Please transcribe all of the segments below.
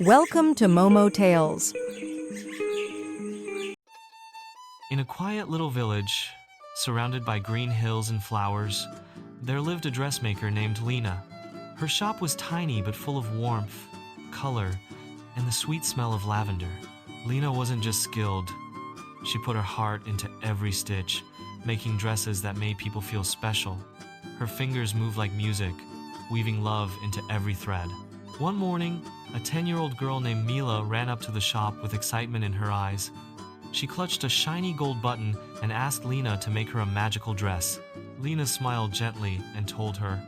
Welcome to Momotales. In a quiet little village, surrounded by green hills and flowers, there lived a dressmaker named Lina. Her shop was tiny but full of warmth, color, and the sweet smell of lavender. Lina wasn't just skilled. She put her heart into every stitch, making dresses that made people feel special. Her fingers moved like music, weaving love into every thread. One morning, a 10-year-old girl named Mila ran up to the shop with excitement in her eyes. She clutched a shiny gold button and asked Lina to make her a magical dress. Lina smiled gently and told her,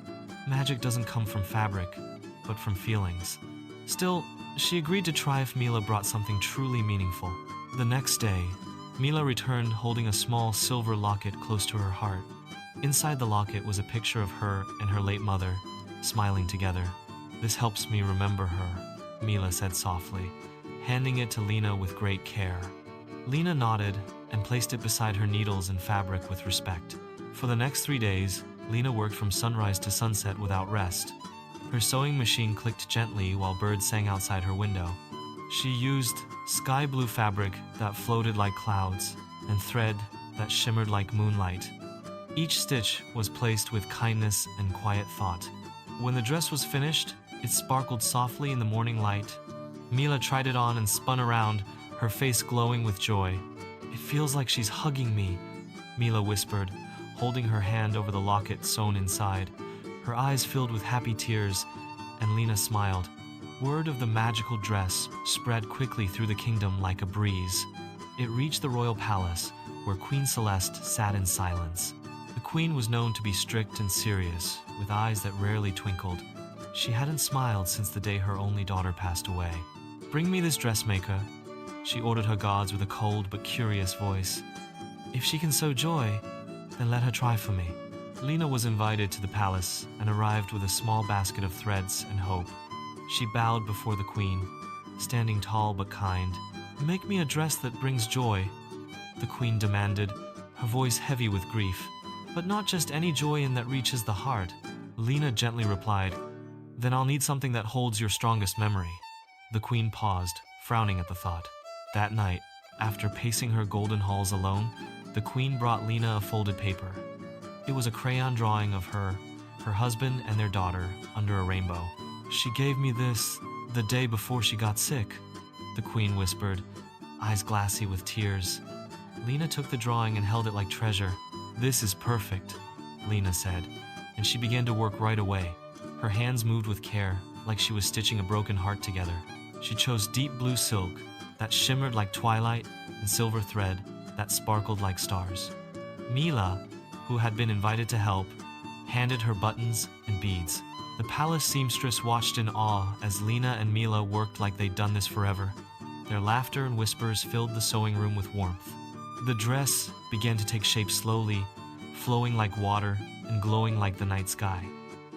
"Magic doesn't come from fabric, but from feelings." Still, she agreed to try if Mila brought something truly meaningful. The next day, Mila returned holding a small silver locket close to her heart. Inside the locket was a picture of her and her late mother, smiling together. "This helps me remember her," Mila said softly, handing it to Lina with great care. Lina nodded and placed it beside her needles and fabric with respect. For the next 3 days, Lina worked from sunrise to sunset without rest. Her sewing machine clicked gently while birds sang outside her window. She used sky blue fabric that floated like clouds and thread that shimmered like moonlight. Each stitch was placed with kindness and quiet thought. When the dress was finished, it sparkled softly in the morning light. Mila tried it on and spun around, her face glowing with joy. "It feels like she's hugging me," Mila whispered, holding her hand over the locket sewn inside. Her eyes filled with happy tears, and Lina smiled. Word of the magical dress spread quickly through the kingdom like a breeze. It reached the royal palace, where Queen Celeste sat in silence. The queen was known to be strict and serious, with eyes that rarely twinkled. She hadn't smiled since the day her only daughter passed away. "Bring me this dressmaker," she ordered her guards with a cold but curious voice. "If she can sow joy, then let her try for me." Lina was invited to the palace and arrived with a small basket of threads and hope. She bowed before the queen, standing tall but kind. "Make me a dress that brings joy," the queen demanded, her voice heavy with grief. "But not just any joy in that reaches the heart," Lina gently replied. "Then I'll need something that holds your strongest memory." The queen paused, frowning at the thought. That night, after pacing her golden halls alone, the queen brought Lina a folded paper. It was a crayon drawing of her husband and their daughter under a rainbow. "She gave me this the day before she got sick," the queen whispered, eyes glassy with tears. Lina took the drawing and held it like treasure. "This is perfect," Lina said, and she began to work right away. Her hands moved with care, like she was stitching a broken heart together. She chose deep blue silk that shimmered like twilight and silver thread that sparkled like stars. Mila, who had been invited to help, handed her buttons and beads. The palace seamstress watched in awe as Lina and Mila worked like they'd done this forever. Their laughter and whispers filled the sewing room with warmth. The dress began to take shape slowly, flowing like water and glowing like the night sky.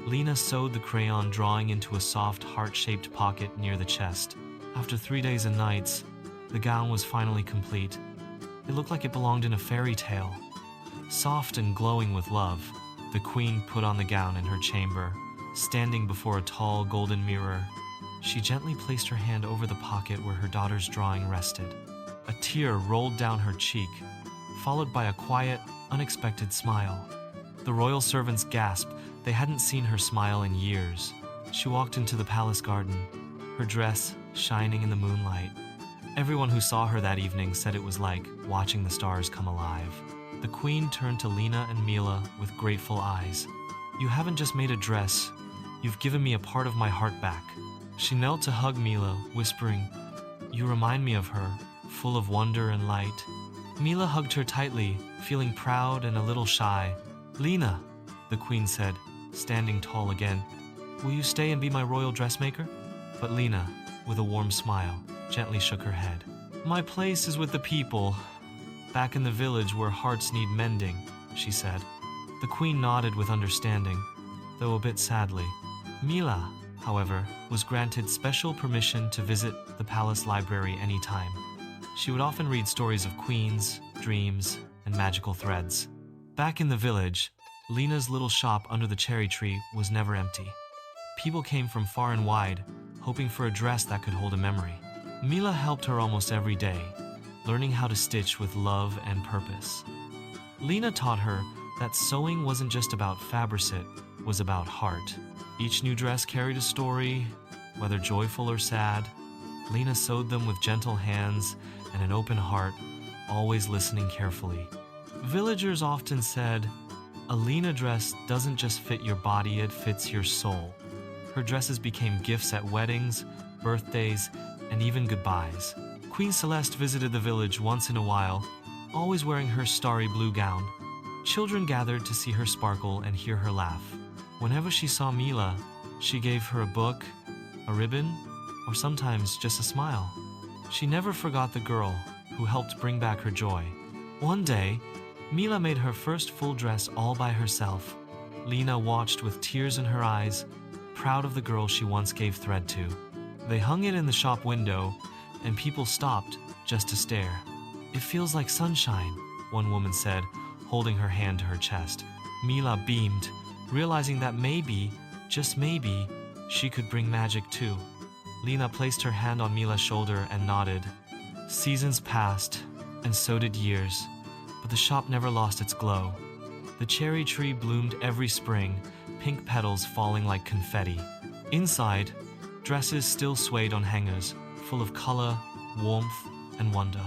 Lina sewed the crayon drawing into a soft heart-shaped pocket near the chest. After 3 days and nights, the gown was finally complete. It looked like it belonged in a fairy tale. Soft and glowing with love, the queen put on the gown in her chamber, standing before a tall golden mirror. She gently placed her hand over the pocket where her daughter's drawing rested. A tear rolled down her cheek, followed by a quiet, unexpected smile. The royal servants gasped. They hadn't seen her smile in years. She walked into the palace garden, her dress shining in the moonlight. Everyone who saw her that evening said it was like watching the stars come alive. The queen turned to Lina and Mila with grateful eyes. "You haven't just made a dress, you've given me a part of my heart back." She knelt to hug Mila, whispering, "You remind me of her, full of wonder and light." Mila hugged her tightly, feeling proud and a little shy. "Lina," the queen said, standing tall again, "will you stay and be my royal dressmaker?" But Lina, with a warm smile, gently shook her head. "My place is with the people, back in the village where hearts need mending," she said. The queen nodded with understanding, though a bit sadly. Mila, however, was granted special permission to visit the palace library anytime. She would often read stories of queens, dreams, and magical threads. Back in the village, Lina's little shop under the cherry tree was never empty. People came from far and wide, hoping for a dress that could hold a memory. Mila helped her almost every day, learning how to stitch with love and purpose. Lina taught her that sewing wasn't just about fabricate, it was about heart. Each new dress carried a story, whether joyful or sad. Lina sewed them with gentle hands and an open heart, always listening carefully. Villagers often said, "A Lina dress doesn't just fit your body, it fits your soul." Her dresses became gifts at weddings, birthdays, and even goodbyes. Queen Celeste visited the village once in a while, always wearing her starry blue gown. Children gathered to see her sparkle and hear her laugh. Whenever she saw Mila, she gave her a book, a ribbon, or sometimes just a smile. She never forgot the girl who helped bring back her joy. One day, Mila made her first full dress all by herself. Lina watched with tears in her eyes, proud of the girl she once gave thread to. They hung it in the shop window, and people stopped just to stare. "It feels like sunshine," one woman said, holding her hand to her chest. Mila beamed, realizing that maybe, just maybe, she could bring magic too. Lina placed her hand on Mila's shoulder and nodded. Seasons passed, and so did years, but the shop never lost its glow. The cherry tree bloomed every spring, pink petals falling like confetti. Inside, dresses still swayed on hangers, full of color, warmth, and wonder.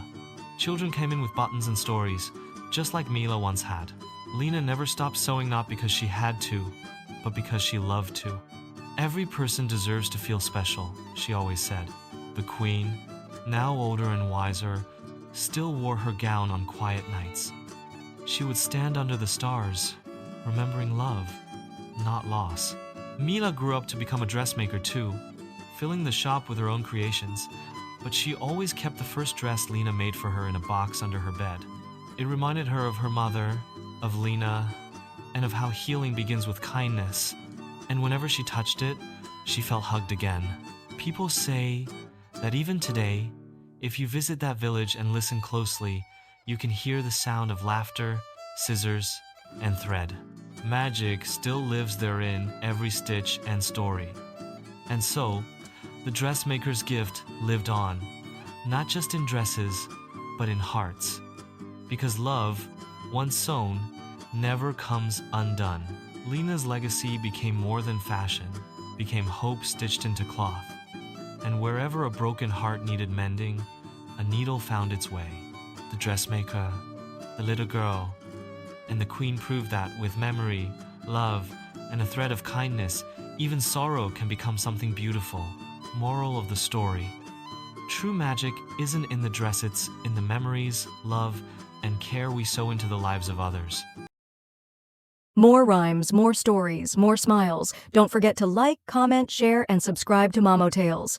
Children came in with buttons and stories, just like Mila once had. Lina never stopped sewing, not because she had to, but because she loved to. "Every person deserves to feel special," she always said. The queen, now older and wiser, still wore her gown on quiet nights. She would stand under the stars, remembering love, not loss. Mila grew up to become a dressmaker too, filling the shop with her own creations, but she always kept the first dress Lina made for her in a box under her bed. It reminded her of her mother, of Lina, and of how healing begins with kindness. And whenever she touched it, she felt hugged again. People say that even today, if you visit that village and listen closely, you can hear the sound of laughter, scissors, and thread. Magic still lives therein, every stitch and story. And so, the dressmaker's gift lived on, not just in dresses, but in hearts. Because love, once sown, never comes undone. Lina's legacy became more than fashion, became hope stitched into cloth. And wherever a broken heart needed mending, a needle found its way. The dressmaker, the little girl, and the queen proved that with memory, love, and a thread of kindness, even sorrow can become something beautiful. Moral of the story: true magic isn't in the dress, it's in the memories, love, and care we sow into the lives of others. More rhymes, more stories, more smiles. Don't forget to like, comment, share, and subscribe to Momotales.